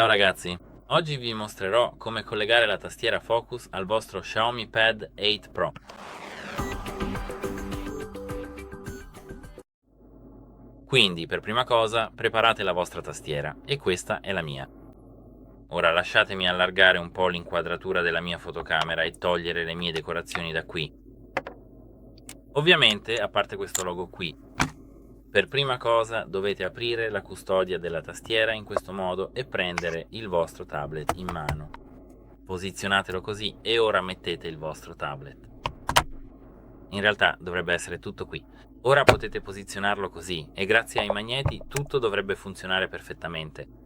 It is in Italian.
Ciao ragazzi, oggi vi mostrerò come collegare la tastiera Focus al vostro XIAOMI Pad 8 Pro. Quindi, per prima cosa, preparate la vostra tastiera, e questa è la mia. Ora lasciatemi allargare un po' l'inquadratura della mia fotocamera e togliere le mie decorazioni da qui. Ovviamente, a parte questo logo qui, per prima cosa dovete aprire la custodia della tastiera in questo modo e prendere il vostro tablet in mano. Posizionatelo così e ora mettete il vostro tablet. In realtà dovrebbe essere tutto qui. Ora potete posizionarlo così e grazie ai magneti tutto dovrebbe funzionare perfettamente.